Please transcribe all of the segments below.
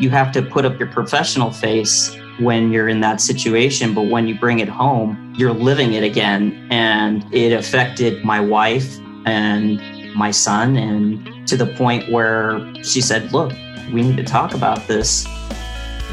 You have to put up your professional face when you're in that situation, but when you bring it home, you're living it again. And it affected my wife and my son, and to the point where she said, look, we need to talk about this.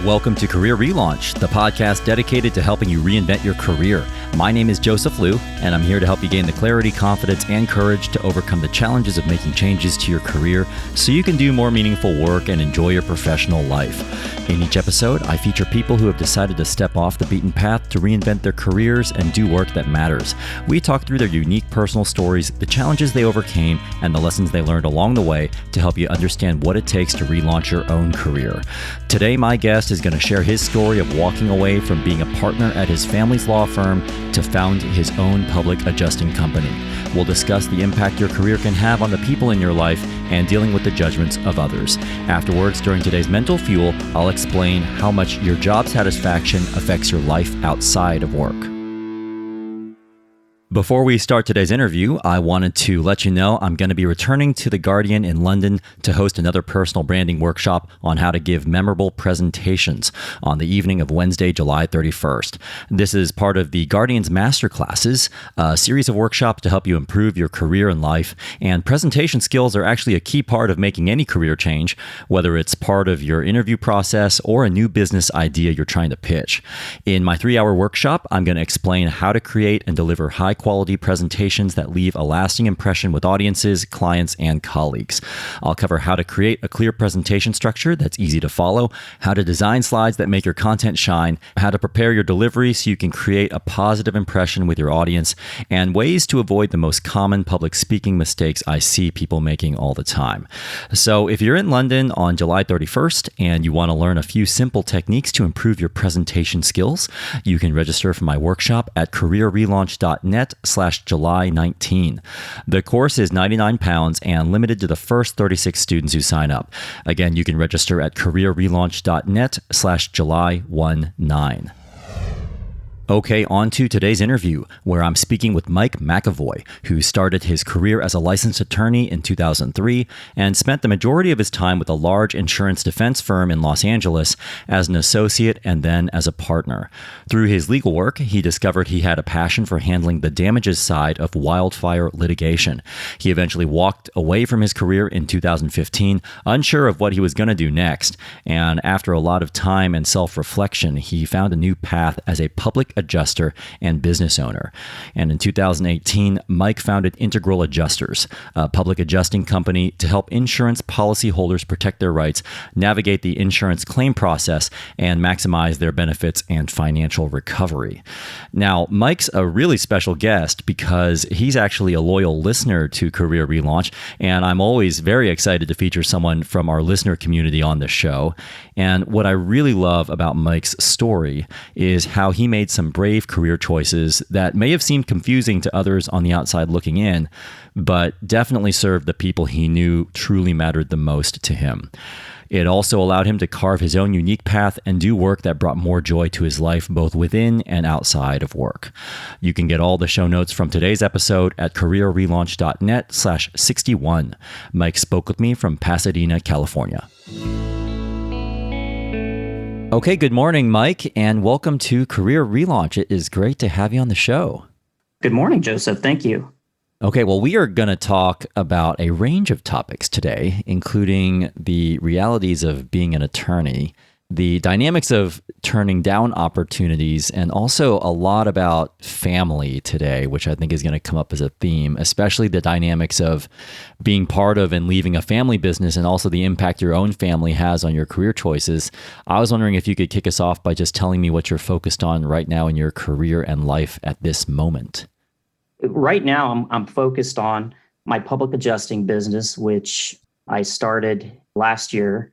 Welcome to Career Relaunch, the podcast dedicated to helping you reinvent your career. My name is Joseph Liu, and I'm here to help you gain the clarity, confidence, and courage to overcome the challenges of making changes to your career so you can do more meaningful work and enjoy your professional life. In each episode, I feature people who have decided to step off the beaten path to reinvent their careers and do work that matters. We talk through their unique personal stories, the challenges they overcame, and the lessons they learned along the way to help you understand what it takes to relaunch your own career. Today, my guest is going to share his story of walking away from being a partner at his family's law firm to found his own public adjusting company. We'll discuss the impact your career can have on the people in your life and dealing with the judgments of others. Afterwards, during today's Mental Fuel, I'll explain how much your job satisfaction affects your life outside of work. Before we start today's interview, I wanted to let you know I'm going to be returning to The Guardian in London to host another personal branding workshop on how to give memorable presentations on the evening of Wednesday, July 31st. This is part of The Guardian's Masterclasses, a series of workshops to help you improve your career and life. And presentation skills are actually a key part of making any career change, whether it's part of your interview process or a new business idea you're trying to pitch. In my 3-hour workshop, I'm going to explain how to create and deliver high-quality presentations that leave a lasting impression with audiences, clients, and colleagues. I'll cover how to create a clear presentation structure that's easy to follow, how to design slides that make your content shine, how to prepare your delivery so you can create a positive impression with your audience, and ways to avoid the most common public speaking mistakes I see people making all the time. So if you're in London on July 31st and you want to learn a few simple techniques to improve your presentation skills, you can register for my workshop at careerrelaunch.net/July 19. The course is £99 and limited to the first 36 students who sign up. Again, you can register at careerrelaunch.net/July 19. Okay, on to today's interview, where I'm speaking with Mike McEvoy, who started his career as a licensed attorney in 2003 and spent the majority of his time with a large insurance defense firm in Los Angeles as an associate and then as a partner. Through his legal work, he discovered he had a passion for handling the damages side of wildfire litigation. He eventually walked away from his career in 2015, unsure of what he was going to do next, and after a lot of time and self-reflection, he found a new path as a public adjuster and business owner. And in 2018, Mike founded Integral Adjusters, a public adjusting company to help insurance policyholders protect their rights, navigate the insurance claim process, and maximize their benefits and financial recovery. Now, Mike's a really special guest because he's actually a loyal listener to Career Relaunch, and I'm always very excited to feature someone from our listener community on the show. And what I really love about Mike's story is how he made some brave career choices that may have seemed confusing to others on the outside looking in, but definitely served the people he knew truly mattered the most to him. It also allowed him to carve his own unique path and do work that brought more joy to his life, both within and outside of work. You can get all the show notes from today's episode at careerrelaunch.net/61. Mike spoke with me from Pasadena, California. Okay, good morning, Mike, and welcome to Career Relaunch. It is great to have you on the show. Good morning, Joseph. Thank you. Okay, well, we are going to talk about a range of topics today, including the realities of being an attorney, the dynamics of turning down opportunities, and also a lot about family today, which I think is going to come up as a theme, especially the dynamics of being part of and leaving a family business and also the impact your own family has on your career choices. I was wondering if you could kick us off by just telling me what you're focused on right now in your career and life at this moment. Right now, I'm focused on my public adjusting business, which I started last year.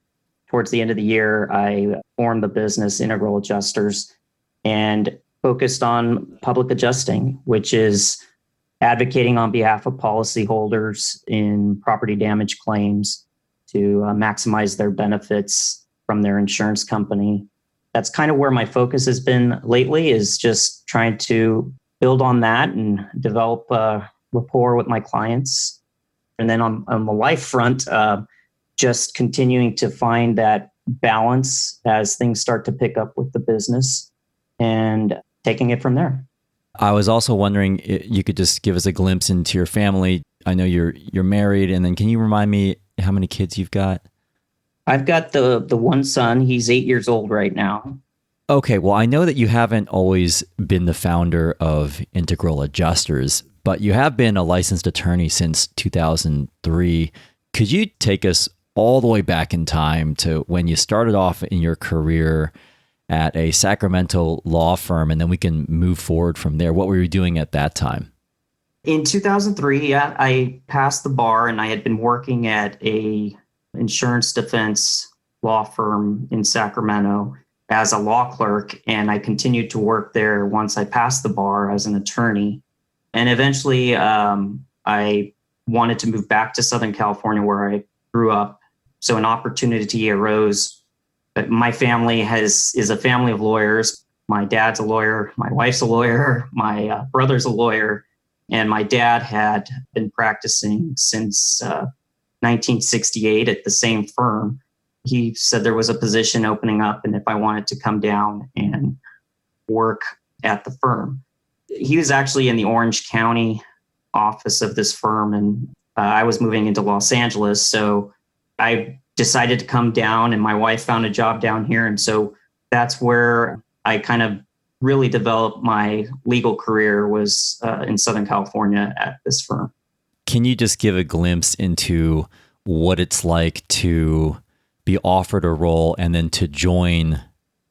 Towards the end of the year, I formed the business Integral Adjusters and focused on public adjusting, which is advocating on behalf of policyholders in property damage claims to maximize their benefits from their insurance company. That's kind of where my focus has been lately, is just trying to build on that and develop a rapport with my clients. And then on the life front, just continuing to find that balance as things start to pick up with the business and taking it from there. I was also wondering if you could just give us a glimpse into your family. I know you're married, and then can you remind me how many kids you've got? I've got the one son. He's 8 years old right now. Okay, well, I know that you haven't always been the founder of Integral Adjusters, but you have been a licensed attorney since 2003. Could you take us all the way back in time to when you started off in your career at a Sacramento law firm, and then we can move forward from there? What were you doing at that time? In 2003, I passed the bar, and I had been working at a insurance defense law firm in Sacramento as a law clerk, and I continued to work there once I passed the bar as an attorney. And eventually, I wanted to move back to Southern California where I grew up. So an opportunity arose. But my family is a family of lawyers. My dad's a lawyer, my wife's a lawyer, my brother's a lawyer, and my dad had been practicing since 1968 at the same firm. He said there was a position opening up and if I wanted to come down and work at the firm. He was actually in the Orange County office of this firm, and I was moving into Los Angeles. So I decided to come down, and my wife found a job down here. And so that's where I kind of really developed my legal career, was in Southern California at this firm. Can you just give a glimpse into what it's like to be offered a role and then to join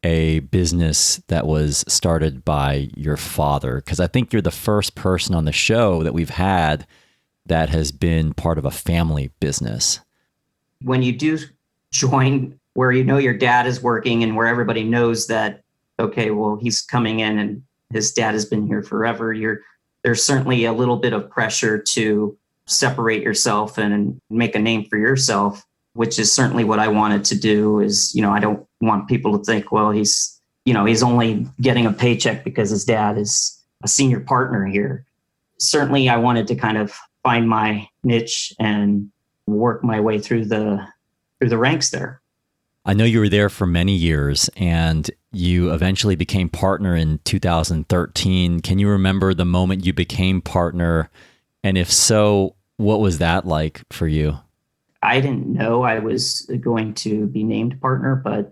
a business that was started by your father? Because I think you're the first person on the show that we've had that has been part of a family business. When you do join where you know your dad is working and where everybody knows that, okay, well, he's coming in and his dad has been here forever, there's certainly a little bit of pressure to separate yourself and make a name for yourself, which is certainly what I wanted to do. Is, I don't want people to think, well, he's only getting a paycheck because his dad is a senior partner here. Certainly I wanted to kind of find my niche and work my way through the ranks there. I know you were there for many years and you eventually became partner in 2013. Can you remember the moment you became partner? And if so, what was that like for you? I didn't know I was going to be named partner, but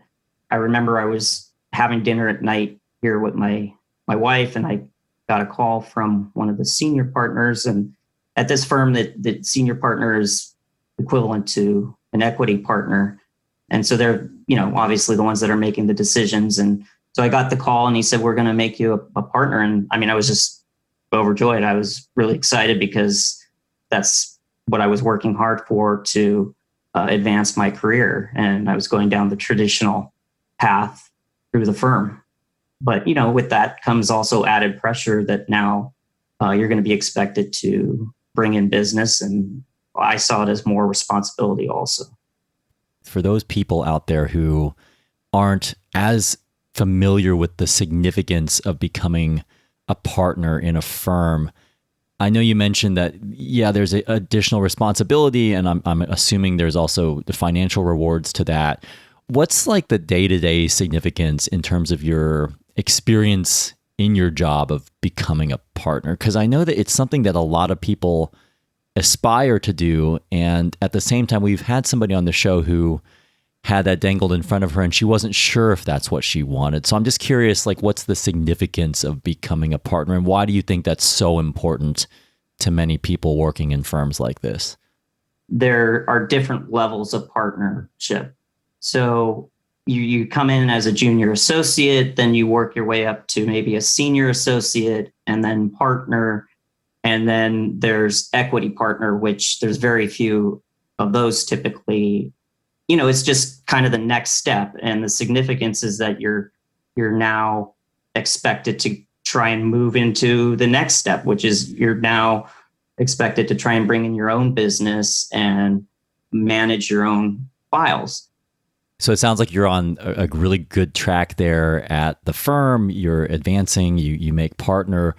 I remember I was having dinner at night here with my wife, and I got a call from one of the senior partners. And at this firm, the senior partner is equivalent to an equity partner. And so they're, obviously the ones that are making the decisions. And so I got the call and he said, we're going to make you a partner. And I mean, I was just overjoyed. I was really excited because that's what I was working hard for to advance my career. And I was going down the traditional path through the firm. But, with that comes also added pressure that now you're going to be expected to bring in business. And I saw it as more responsibility also. For those people out there who aren't as familiar with the significance of becoming a partner in a firm, I know you mentioned that, there's an additional responsibility, and I'm assuming there's also the financial rewards to that. What's like the day-to-day significance in terms of your experience in your job of becoming a partner? Because I know that it's something that a lot of people aspire to do. And at the same time, we've had somebody on the show who had that dangled in front of her and she wasn't sure if that's what she wanted. So I'm just curious, what's the significance of becoming a partner, and why do you think that's so important to many people working in firms like this? There are different levels of partnership. So you come in as a junior associate, then you work your way up to maybe a senior associate and then partner. And then there's equity partner, which there's very few of those typically. It's just kind of the next step. And the significance is that you're now expected to try and move into the next step, which is you're now expected to try and bring in your own business and manage your own files. So it sounds like you're on a really good track there at the firm. You're advancing, you make partner.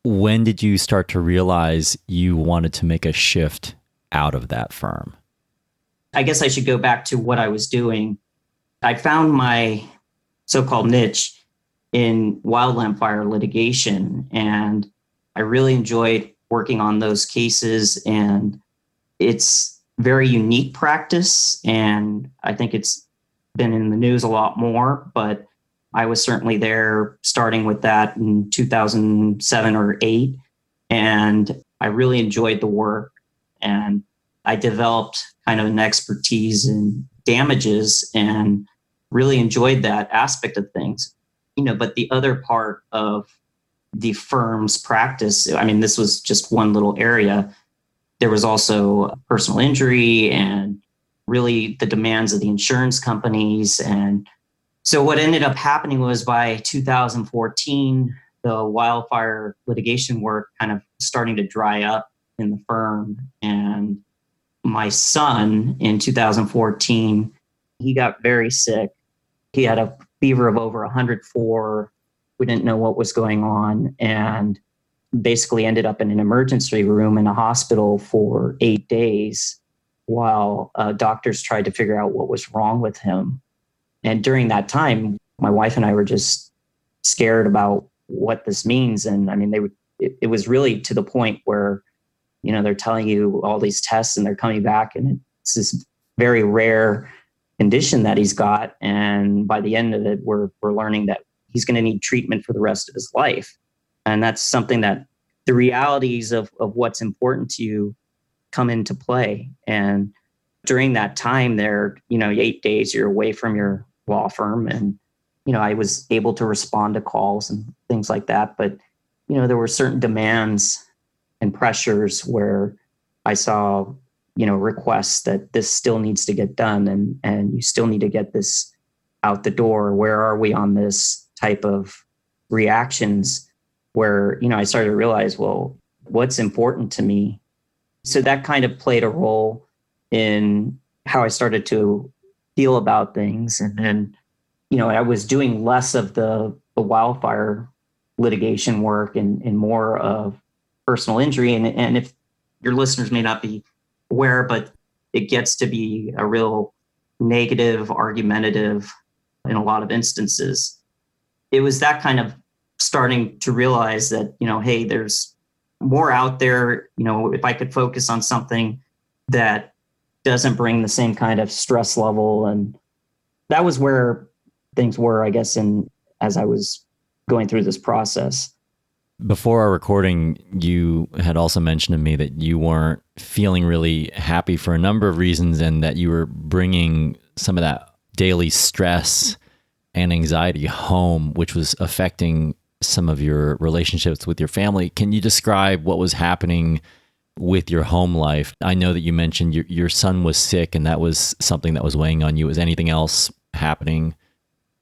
When did you start to realize you wanted to make a shift out of that firm? I guess I should go back to what I was doing. I found my so-called niche in wildland fire litigation, and I really enjoyed working on those cases. And it's very unique practice, and I think it's been in the news a lot more, but I was certainly there starting with that in 2007 or 8. And I really enjoyed the work. And I developed kind of an expertise in damages and really enjoyed that aspect of things. But the other part of the firm's practice, I mean, this was just one little area. There was also personal injury and really the demands of the insurance companies. And so what ended up happening was by 2014, the wildfire litigation work kind of starting to dry up in the firm. And my son in 2014, he got very sick. He had a fever of over 104. We didn't know what was going on, and basically ended up in an emergency room in a hospital for 8 days while doctors tried to figure out what was wrong with him. And during that time, my wife and I were just scared about what this means. And I mean, it was really to the point where, they're telling you all these tests and they're coming back and it's this very rare condition that he's got. And by the end of it, we're learning that he's going to need treatment for the rest of his life. And that's something that the realities of what's important to you come into play. And during that time there, 8 days, you're away from your law firm. And, I was able to respond to calls and things like that. But, there were certain demands and pressures where I saw, requests that this still needs to get done and you still need to get this out the door. Where are we on this type of reactions where, I started to realize, well, what's important to me? So that kind of played a role in how I started to feel about things. And then, I was doing less of the wildfire litigation work and more of personal injury. And if your listeners may not be aware, but it gets to be a real negative, argumentative in a lot of instances. It was that kind of starting to realize that, hey, there's more out there. If I could focus on something that doesn't bring the same kind of stress level. And that was where things were, I guess, as I was going through this process. Before our recording, you had also mentioned to me that you weren't feeling really happy for a number of reasons and that you were bringing some of that daily stress and anxiety home, which was affecting some of your relationships with your family. Can you describe what was happening with your home life? I know that you mentioned your son was sick and that was something that was weighing on you. Was anything else happening?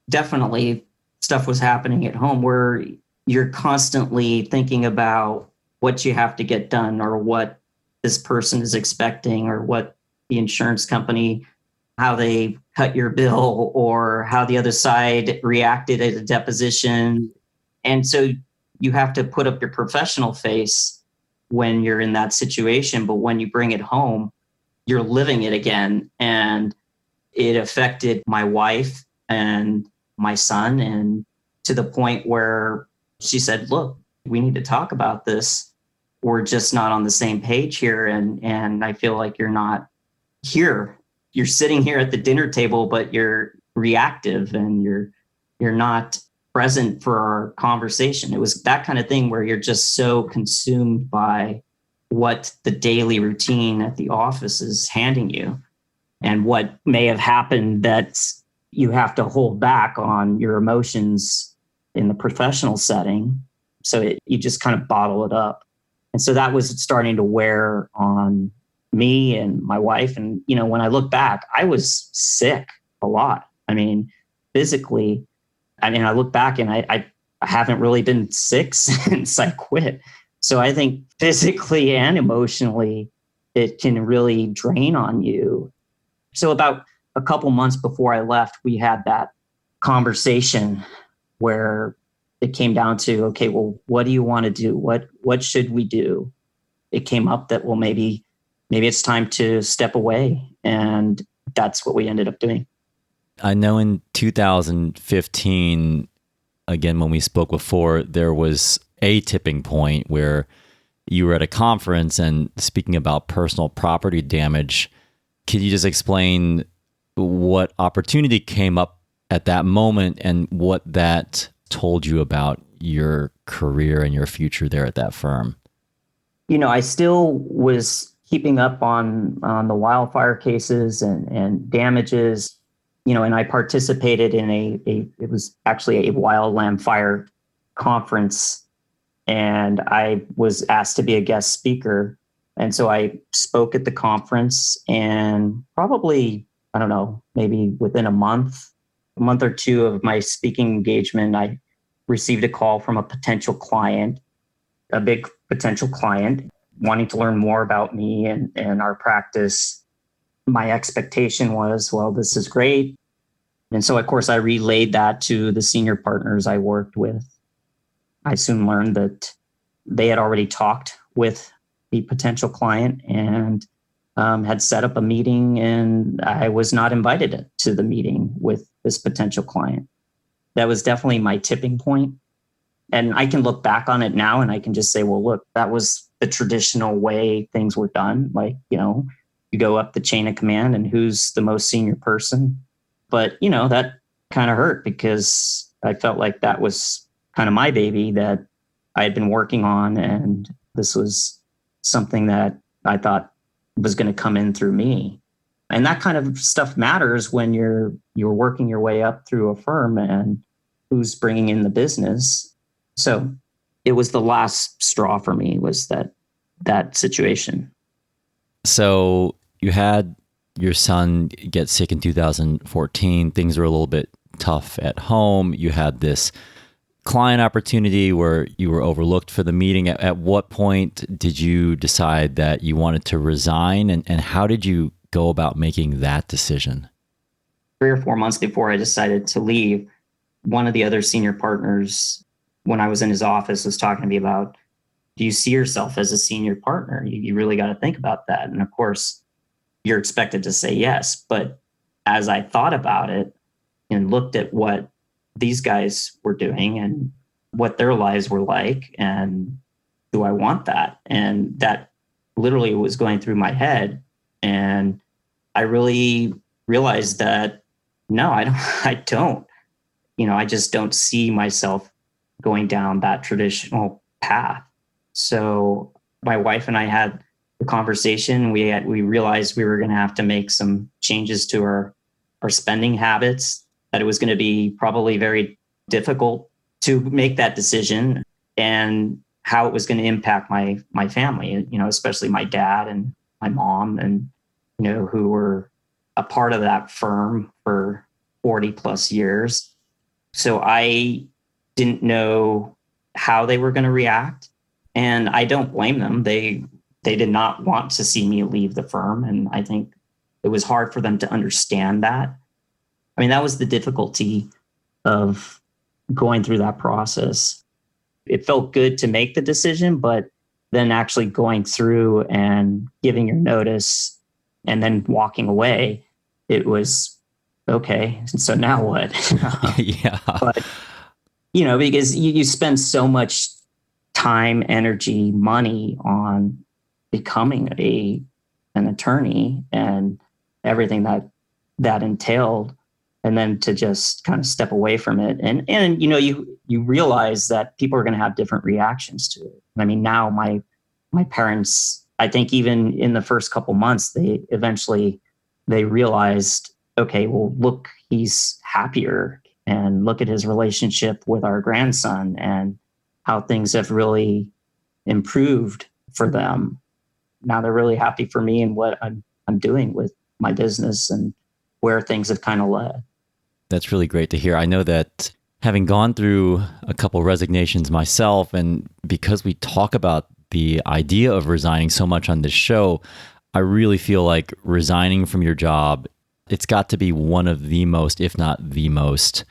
Definitely stuff was happening at home where you're constantly thinking about what you have to get done or what this person is expecting or what the insurance company, how they cut your bill or how the other side reacted at a deposition. And so you have to put up your professional face when you're in that situation. But when you bring it home, you're living it again. And it affected my wife and my son, and to the point where she said, look, we need to talk about this. We're just not on the same page here. And I feel like you're not here. You're sitting here at the dinner table, but you're reactive and you're not present for our conversation. It was that kind of thing where you're just so consumed by what the daily routine at the office is handing you and what may have happened that you have to hold back on your emotions in the professional setting. So you just kind of bottle it up. And so that was starting to wear on me and my wife. And, when I look back, I was sick a lot. I mean, physically, I look back and I haven't really been sick since I quit. So I think physically and emotionally, it can really drain on you. So about a couple months before I left, we had that conversation where it came down to, okay, well, what do you want to do? What should we do? It came up that, well, maybe it's time to step away And that's what we ended up doing. I know in 2015, again, when we spoke before, there was a tipping point where you were at a conference and speaking about personal property damage. Can you just explain what opportunity came up at that moment and what that told you about your career and your future there at that firm? I still was keeping up on the wildfire cases and damages, and I participated in it was actually a wildland fire conference, and I was asked to be a guest speaker. And so I spoke at the conference, and probably, I don't know, maybe within a month or two of my speaking engagement, I received a call from a potential client, a big potential client, wanting to learn more about me and our practice. My expectation was, well, this is great. And so, of course, I relayed that to the senior partners I worked with. I soon learned that they had already talked with the potential client and had set up a meeting, and I was not invited to the meeting with this potential client. That was definitely my tipping point. And I can look back on it now and I can just say, well, look, that was the traditional way things were done. Like, you go up the chain of command and who's the most senior person. But, that kind of hurt because I felt like that was kind of my baby that I had been working on. And this was something that I thought was going to come in through me. And that kind of stuff matters when you're working your way up through a firm and who's bringing in the business. So it was the last straw for me, was that situation. So you had your son get sick in 2014. Things were a little bit tough at home. You had this client opportunity where you were overlooked for the meeting. At what point did you decide that you wanted to resign, and how did you go about making that decision? 3 or 4 months before I decided to leave, one of the other senior partners, when I was in his office, was talking to me about, do you see yourself as a senior partner? You really got to think about that. And of course, you're expected to say yes. But as I thought about it and looked at what these guys were doing and what their lives were like, and do I want that? And that literally was going through my head. And I really realized that, no, I don't. I just don't see myself going down that traditional path. So my wife and I had the conversation. We realized we were going to have to make some changes to our spending habits, that it was going to be probably very difficult to make that decision, and how it was going to impact my family, especially my dad and my mom, and, who were a part of that firm for 40 plus years. So I didn't know how they were going to react. And I don't blame them. They did not want to see me leave the firm. And I think it was hard for them to understand that. I mean, that was the difficulty of going through that process. It felt good to make the decision, but then actually going through and giving your notice and then walking away, it was, okay, so now what? Yeah. But, because you spend so much time, energy, money on becoming an attorney and everything that entailed, and then to just kind of step away from it. And you realize that people are going to have different reactions to it. I mean, now my parents, I think even in the first couple months, they realized, okay, well, look, he's happier, and look at his relationship with our grandson and how things have really improved for them. Now they're really happy for me and what I'm doing with my business and where things have kind of led. That's really great to hear. I know that having gone through a couple resignations myself, and because we talk about the idea of resigning so much on this show, I really feel like resigning from your job, it's got to be one of the most, if not the most,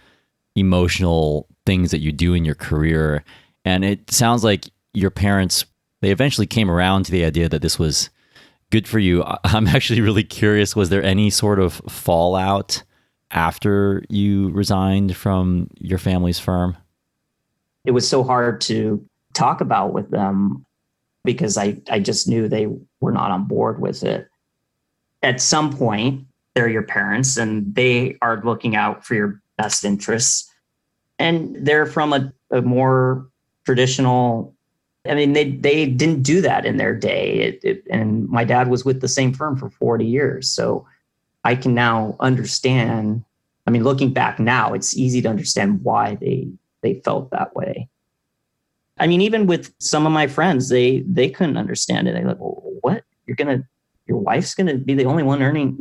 emotional things that you do in your career. And it sounds like your parents, they eventually came around to the idea that this was Good for you. I'm actually really curious. Was there any sort of fallout after you resigned from your family's firm? It was so hard to talk about with them because I just knew they were not on board with it. At some point, they're your parents and they are looking out for your best interests. And they're from a more traditional, I mean, they didn't do that in their day. And my dad was with the same firm for 40 years. So I can now understand. I mean, looking back now, it's easy to understand why they felt that way. I mean, even with some of my friends, they couldn't understand it. They're like, well, what? Your wife's gonna be the only one earning,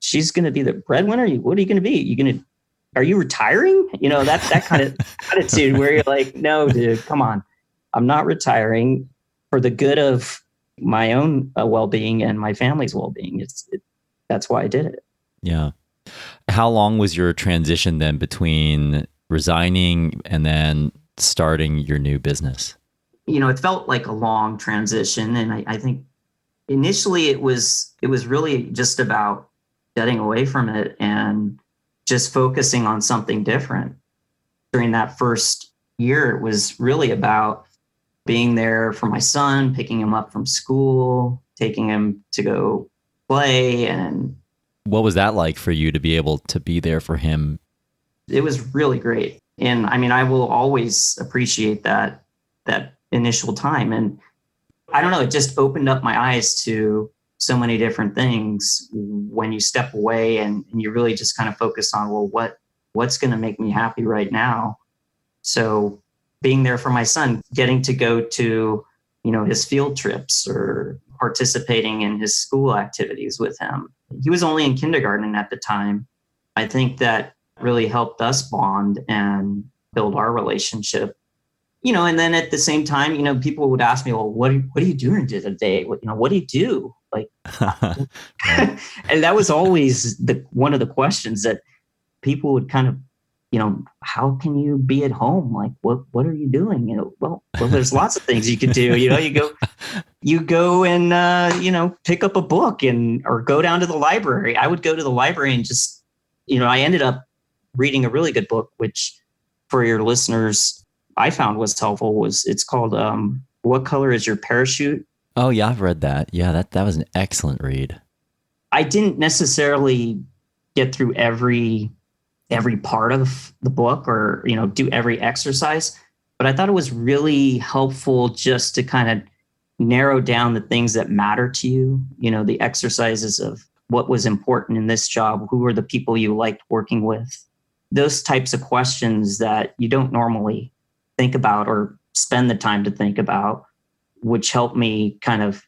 she's gonna be the breadwinner. What are you gonna be? Are you retiring? That kind of attitude where you're like, no, dude, come on. I'm not retiring for the good of my own well-being and my family's well-being. That's why I did it. Yeah. How long was your transition then between resigning and then starting your new business? It felt like a long transition. And I think initially it was really just about getting away from it and just focusing on something different. During that first year, it was really about being there for my son, picking him up from school, taking him to go play. And what was that like for you to be able to be there for him? It was really great. And I mean, I will always appreciate that initial time. And I don't know, it just opened up my eyes to so many different things when you step away and you really just kind of focus on, well, what's going to make me happy right now? So being there for my son, getting to go to, his field trips or participating in his school activities with him. He was only in kindergarten at the time. I think that really helped us bond and build our relationship. And then at the same time, people would ask me, well, what are you doing today? What do you do? Like, and that was always one of the questions that people would kind of, how can you be at home? Like, what are you doing? Well, there's lots of things you could do. You go and, pick up a book or go down to the library. I would go to the library and just, I ended up reading a really good book, which for your listeners, I found was helpful. It's called What Color Is Your Parachute? Oh yeah, I've read that. Yeah, that was an excellent read. I didn't necessarily get through every part of the book or, do every exercise, but I thought it was really helpful just to kind of narrow down the things that matter to you, the exercises of what was important in this job, who were the people you liked working with, those types of questions that you don't normally think about or spend the time to think about, which helped me kind of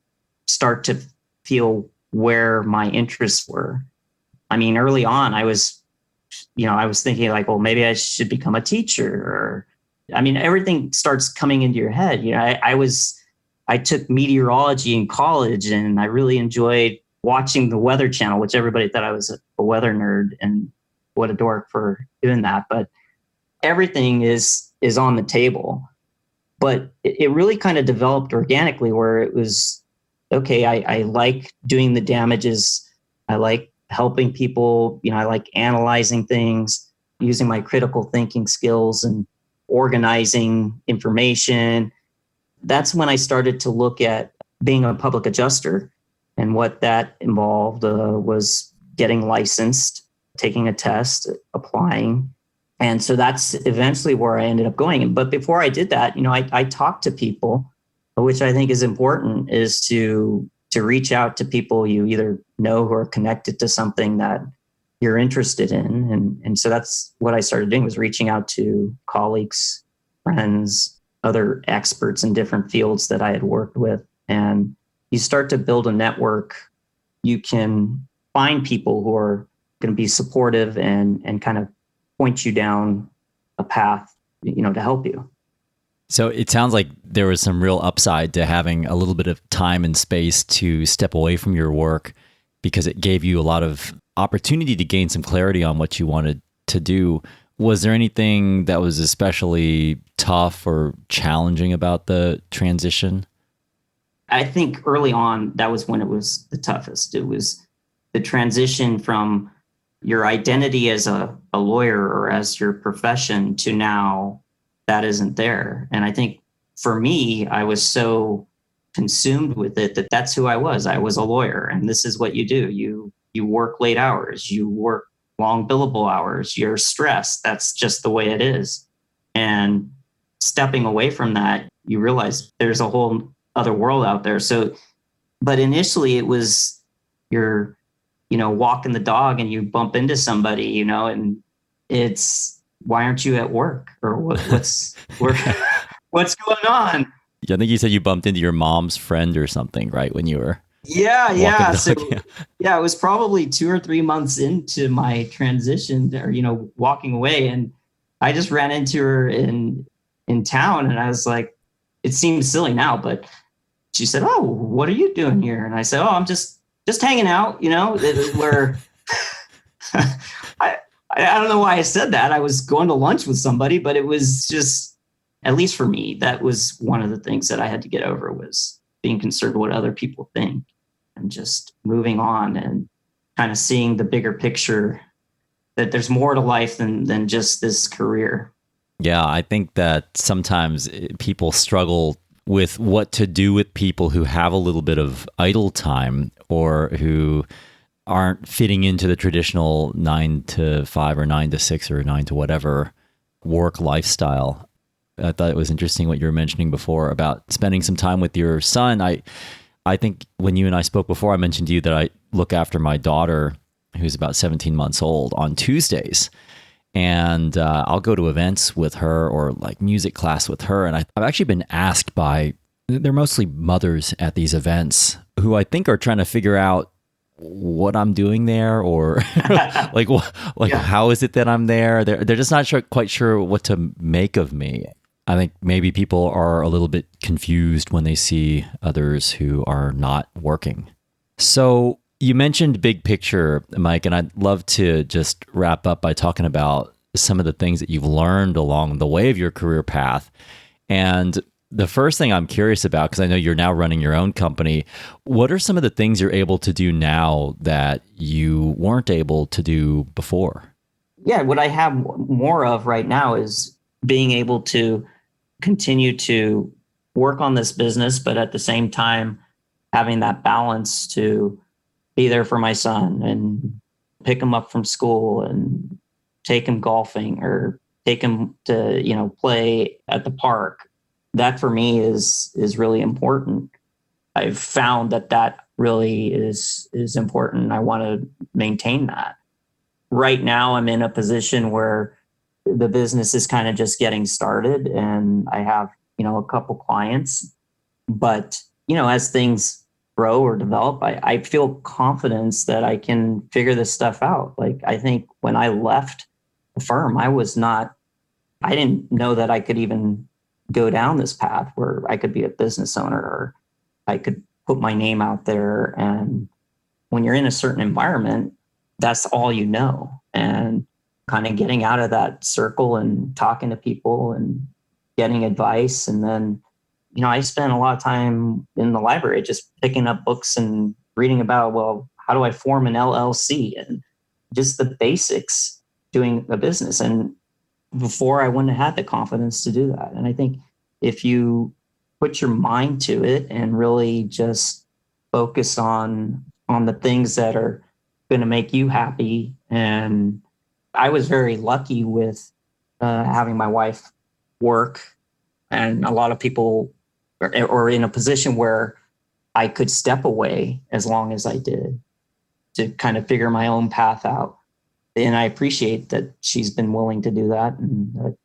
start to feel where my interests were. I mean, early on, I was thinking like, well, maybe I should become a teacher, or, everything starts coming into your head. I took meteorology in college and I really enjoyed watching the Weather Channel, which everybody thought I was a weather nerd, and what a dork for doing that. But everything is on the table. But it really kind of developed organically where it was, okay, I like doing the damages. I like helping people. I like analyzing things, using my critical thinking skills and organizing information. That's when I started to look at being a public adjuster, and what that involved was getting licensed, taking a test, applying. And so that's eventually where I ended up going. But before I did that, I talked to people, which I think is important, is to reach out to people you either know who are connected to something that you're interested in. And so that's what I started doing, was reaching out to colleagues, friends, other experts in different fields that I had worked with. And you start to build a network. You can find people who are going to be supportive and kind of point you down a path, to help you. So it sounds like there was some real upside to having a little bit of time and space to step away from your work, because it gave you a lot of opportunity to gain some clarity on what you wanted to do. Was there anything that was especially tough or challenging about the transition? I think early on, that was when it was the toughest. It was the transition from your identity as a lawyer or as your profession to now that isn't there. And I think for me, I was so consumed with it that that's who I was. I was a lawyer, and this is what you do. You work late hours, you work long billable hours, you're stressed. That's just the way it is. And stepping away from that, you realize there's a whole other world out there. So, but initially it was you're, walking the dog and you bump into somebody, and it's, why aren't you at work? Or what's what's going on? Yeah, I think you said you bumped into your mom's friend or something, right? When you were Yeah. So dog. yeah, it was probably 2 or 3 months into my transition or, walking away. And I just ran into her in town, and I was like, it seems silly now, but she said, "Oh, what are you doing here?" And I said, "Oh, I'm just hanging out, where I don't know why I said that. I was going to lunch with somebody, but it was just, at least for me, that was one of the things that I had to get over, was being concerned what other people think, and just moving on and kind of seeing the bigger picture, that there's more to life than just this career." Yeah, I think that sometimes people struggle with what to do with people who have a little bit of idle time, or who aren't fitting into the traditional 9 to 5 or 9 to 6 or 9 to whatever work lifestyle. I thought it was interesting what you were mentioning before about spending some time with your son. I think when you and I spoke before, I mentioned to you that I look after my daughter, who's about 17 months old, on Tuesdays. And I'll go to events with her, or like music class with her. And I've actually been asked by, they're mostly mothers at these events, who I think are trying to figure out what I'm doing there, or how is it that I'm there? They're just not quite sure what to make of me. I think maybe people are a little bit confused when they see others who are not working. So you mentioned big picture, Mike, and I'd love to just wrap up by talking about some of the things that you've learned along the way of your career path. And the first thing I'm curious about, because I know you're now running your own company, what are some of the things you're able to do now that you weren't able to do before? Yeah, what I have more of right now is being able to continue to work on this business, but at the same time, having that balance to be there for my son and pick him up from school and take him golfing, or take him to, play at the park. That for me is really important. I've found that really is important. I want to maintain that. Right now, I'm in a position where the business is kind of just getting started, and I have, a couple clients, but, as things grow or develop, I feel confidence that I can figure this stuff out. Like, I think when I left the firm, I didn't know that I could even go down this path where I could be a business owner, or I could put my name out there. And when you're in a certain environment, that's all you know. And kind of getting out of that circle and talking to people and getting advice. And then, I spent a lot of time in the library just picking up books and reading about, well, how do I form an LLC, and just the basics doing a business. And before, I wouldn't have had the confidence to do that. And I think if you put your mind to it and really just focus on the things that are going to make you happy. And I was very lucky with having my wife work, and a lot of people are in a position where I could step away as long as I did to kind of figure my own path out. And I appreciate that she's been willing to do that. And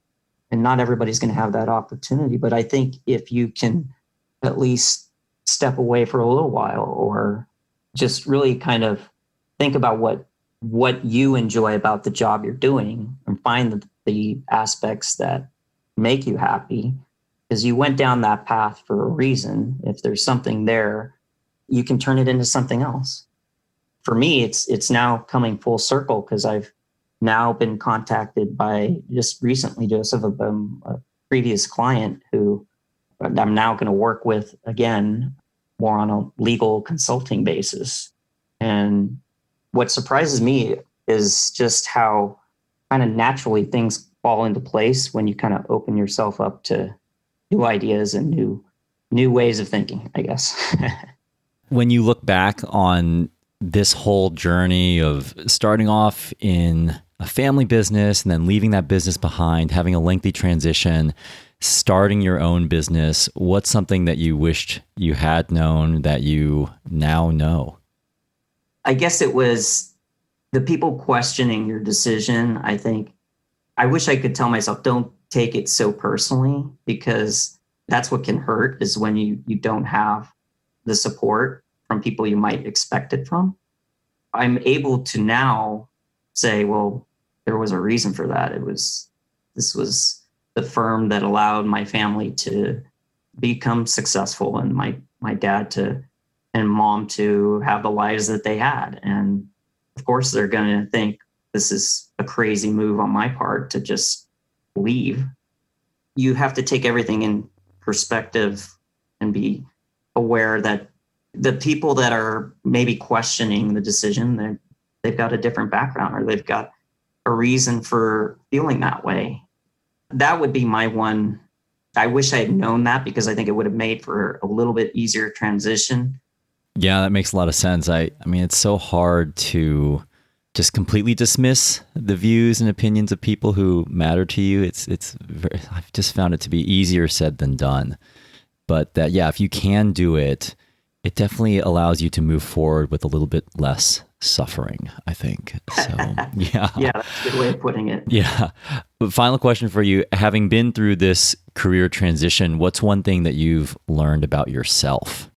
not everybody's going to have that opportunity. But I think if you can at least step away for a little while, or just really kind of think about what you enjoy about the job you're doing, and find the aspects that make you happy, because you went down that path for a reason. If there's something there, you can turn it into something else. For me, it's now coming full circle, because I've now been contacted by, just recently, Joseph, a previous client who I'm now going to work with again. more on a legal consulting basis. And what surprises me is just how kind of naturally things fall into place when you kind of open yourself up to new ideas and new ways of thinking, I guess. When you look back on this whole journey of starting off in a family business and then leaving that business behind, having a lengthy transition, starting your own business, what's something that you wished you had known that you now know? I guess it was the people questioning your decision. I think I wish I could tell myself, don't take it so personally, because that's what can hurt, is when you don't have the support from people you might expect it from. I'm able to now say, well, there was a reason for that. This was the firm that allowed my family to become successful, and my dad and mom to have the lives that they had. And of course, they're going to think this is a crazy move on my part to just leave. You have to take everything in perspective and be aware that the people that are maybe questioning the decision, they've got a different background, or they've got a reason for feeling that way. That would be my one. I wish I had known that, because I think it would have made for a little bit easier transition. Yeah, that makes a lot of sense. I mean, it's so hard to just completely dismiss the views and opinions of people who matter to you. I've just found it to be easier said than done. But that, yeah, if you can do it, it definitely allows you to move forward with a little bit less suffering, I think. So, yeah. Yeah, that's a good way of putting it. Yeah. Final question for you. Having been through this career transition, what's one thing that you've learned about yourself?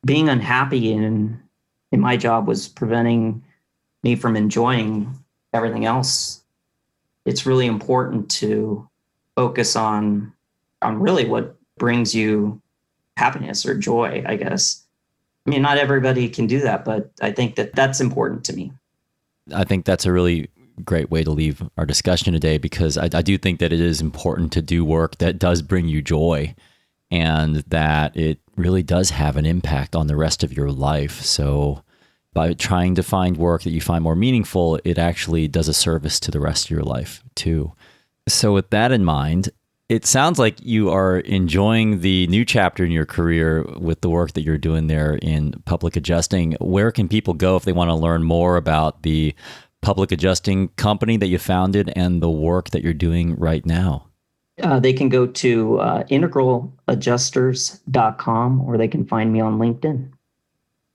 Being unhappy in my job was preventing me from enjoying everything else. It's really important to focus on really what brings you happiness or joy, I guess. I mean, not everybody can do that, but I think that that's important to me. I think that's a really great way to leave our discussion today, because I do think that it is important to do work that does bring you joy, and that it really does have an impact on the rest of your life. So by trying to find work that you find more meaningful, it actually does a service to the rest of your life too. So with that in mind, it sounds like you are enjoying the new chapter in your career with the work that you're doing there in public adjusting. Where can people go if they want to learn more about the public adjusting company that you founded and the work that you're doing right now? They can go to integraladjusters.com, or they can find me on LinkedIn.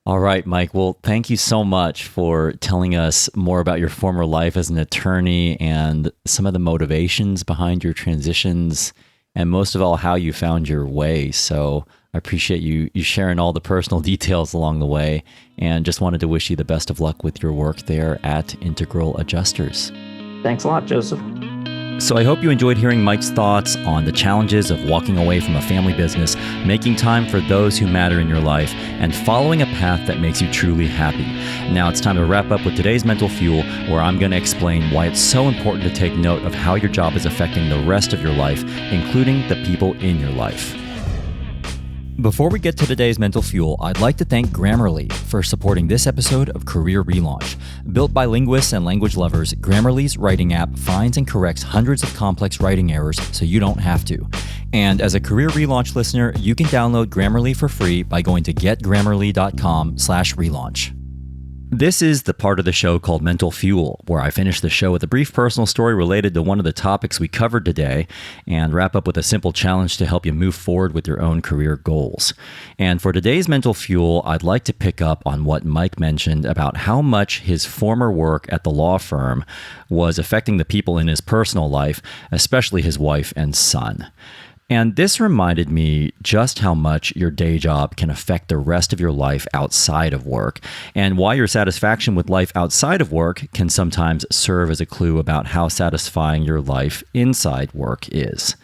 All right, Mike. Well, thank you so much for telling us more about your former life as an attorney and some of the motivations behind your transitions, and most of all, how you found your way. So I appreciate you sharing all the personal details along the way, and just wanted to wish you the best of luck with your work there at Integral Adjusters. Thanks a lot, Joseph. So I hope you enjoyed hearing Mike's thoughts on the challenges of walking away from a family business, making time for those who matter in your life, and following a path that makes you truly happy. Now it's time to wrap up with today's Mental Fuel, where I'm going to explain why it's so important to take note of how your job is affecting the rest of your life, including the people in your life. Before we get to today's Mental Fuel, I'd like to thank Grammarly for supporting this episode of Career Relaunch. Built by linguists and language lovers, Grammarly's writing app finds and corrects hundreds of complex writing errors so you don't have to. And as a Career Relaunch listener, you can download Grammarly for free by going to getgrammarly.com/relaunch. This is the part of the show called Mental Fuel, where I finish the show with a brief personal story related to one of the topics we covered today, and wrap up with a simple challenge to help you move forward with your own career goals. And for today's Mental Fuel, I'd like to pick up on what Mike mentioned about how much his former work at the law firm was affecting the people in his personal life, especially his wife and son. And this reminded me just how much your day job can affect the rest of your life outside of work, and why your satisfaction with life outside of work can sometimes serve as a clue about how satisfying your life inside work is.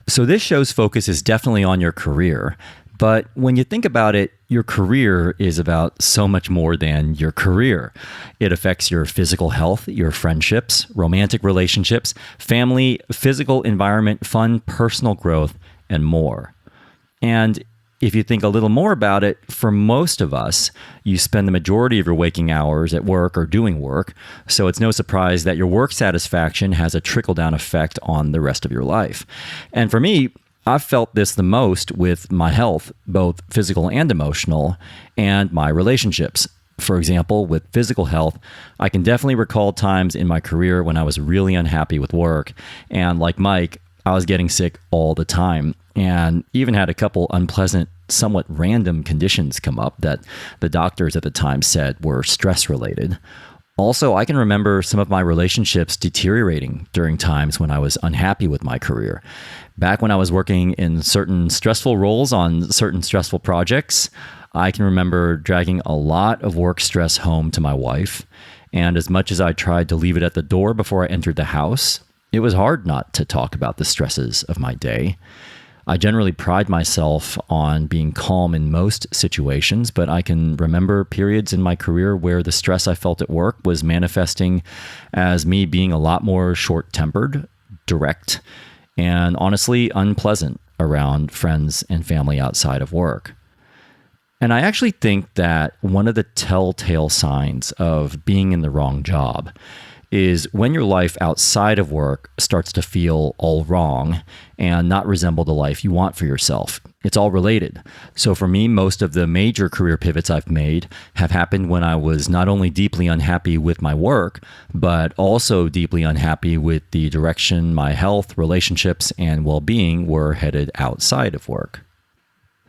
So this show's focus is definitely on your career, but when you think about it, your career is about so much more than your career. It affects your physical health, your friendships, romantic relationships, family, physical environment, fun, personal growth, and more. And if you think a little more about it, for most of us, you spend the majority of your waking hours at work or doing work, so it's no surprise that your work satisfaction has a trickle-down effect on the rest of your life. And for me, I've felt this the most with my health, both physical and emotional, and my relationships. For example, with physical health, I can definitely recall times in my career when I was really unhappy with work. And like Mike, I was getting sick all the time and even had a couple unpleasant, somewhat random conditions come up that the doctors at the time said were stress-related. Also, I can remember some of my relationships deteriorating during times when I was unhappy with my career. Back when I was working in certain stressful roles on certain stressful projects, I can remember dragging a lot of work stress home to my wife. And as much as I tried to leave it at the door before I entered the house, it was hard not to talk about the stresses of my day. I generally pride myself on being calm in most situations, but I can remember periods in my career where the stress I felt at work was manifesting as me being a lot more short-tempered, direct, and honestly unpleasant around friends and family outside of work. And I actually think that one of the telltale signs of being in the wrong job is when your life outside of work starts to feel all wrong and not resemble the life you want for yourself. It's all related. So for me, most of the major career pivots I've made have happened when I was not only deeply unhappy with my work, but also deeply unhappy with the direction my health, relationships, and well-being were headed outside of work.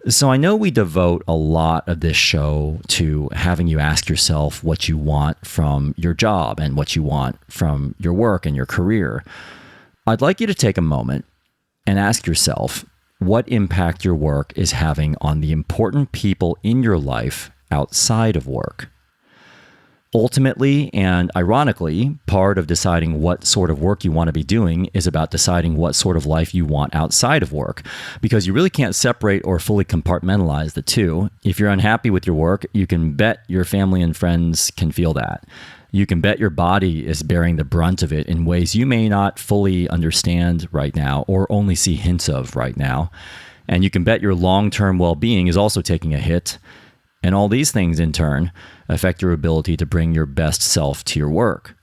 So I know we devote a lot of this show to having you ask yourself what you want from your job and what you want from your work and your career. I'd like you to take a moment and ask yourself what impact your work is having on the important people in your life outside of work. Ultimately, and ironically, part of deciding what sort of work you want to be doing is about deciding what sort of life you want outside of work, because you really can't separate or fully compartmentalize the two. If you're unhappy with your work, you can bet your family and friends can feel that. You can bet your body is bearing the brunt of it in ways you may not fully understand right now or only see hints of right now. And you can bet your long-term well-being is also taking a hit. And all these things, in turn, affect your ability to bring your best self to your work.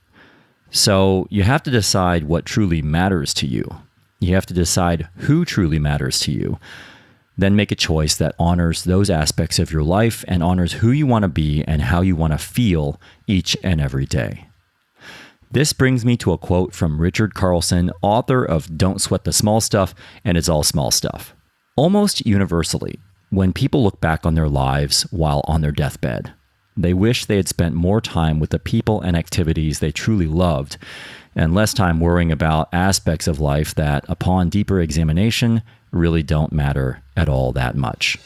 So you have to decide what truly matters to you. You have to decide who truly matters to you. Then make a choice that honors those aspects of your life and honors who you want to be and how you want to feel each and every day. This brings me to a quote from Richard Carlson, author of Don't Sweat the Small Stuff, and It's All Small Stuff. Almost universally, when people look back on their lives while on their deathbed, they wish they had spent more time with the people and activities they truly loved and less time worrying about aspects of life that, upon deeper examination, really don't matter at all that much.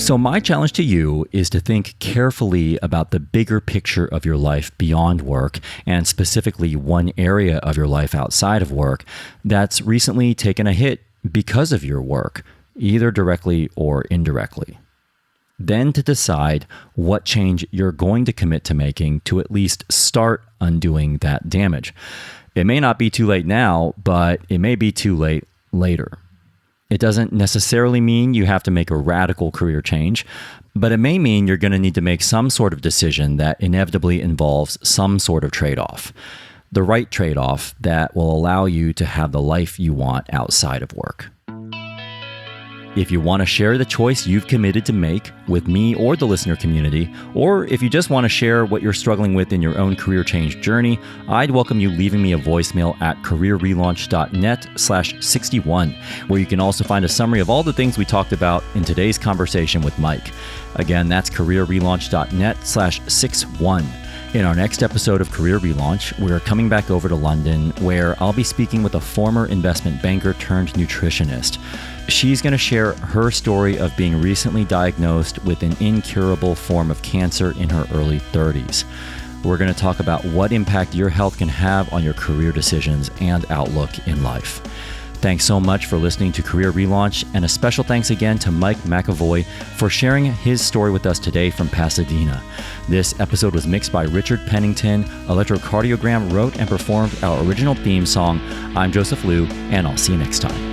So my challenge to you is to think carefully about the bigger picture of your life beyond work, and specifically one area of your life outside of work that's recently taken a hit because of your work, either directly or indirectly. Then to decide what change you're going to commit to making to at least start undoing that damage. It may not be too late now, but it may be too late later. It doesn't necessarily mean you have to make a radical career change, but it may mean you're going to need to make some sort of decision that inevitably involves some sort of trade-off. The right trade-off that will allow you to have the life you want outside of work. If you want to share the choice you've committed to make with me or the listener community, or if you just want to share what you're struggling with in your own career change journey, I'd welcome you leaving me a voicemail at careerrelaunch.net/61, where you can also find a summary of all the things we talked about in today's conversation with Mike. Again, that's careerrelaunch.net/61. In our next episode of Career Relaunch, we're coming back over to London, where I'll be speaking with a former investment banker turned nutritionist. She's going to share her story of being recently diagnosed with an incurable form of cancer in her early 30s. We're going to talk about what impact your health can have on your career decisions and outlook in life. Thanks so much for listening to Career Relaunch, and a special thanks again to Mike McEvoy for sharing his story with us today from Pasadena. This episode was mixed by Richard Pennington. Electrocardiogram wrote and performed our original theme song. I'm Joseph Liu, and I'll see you next time.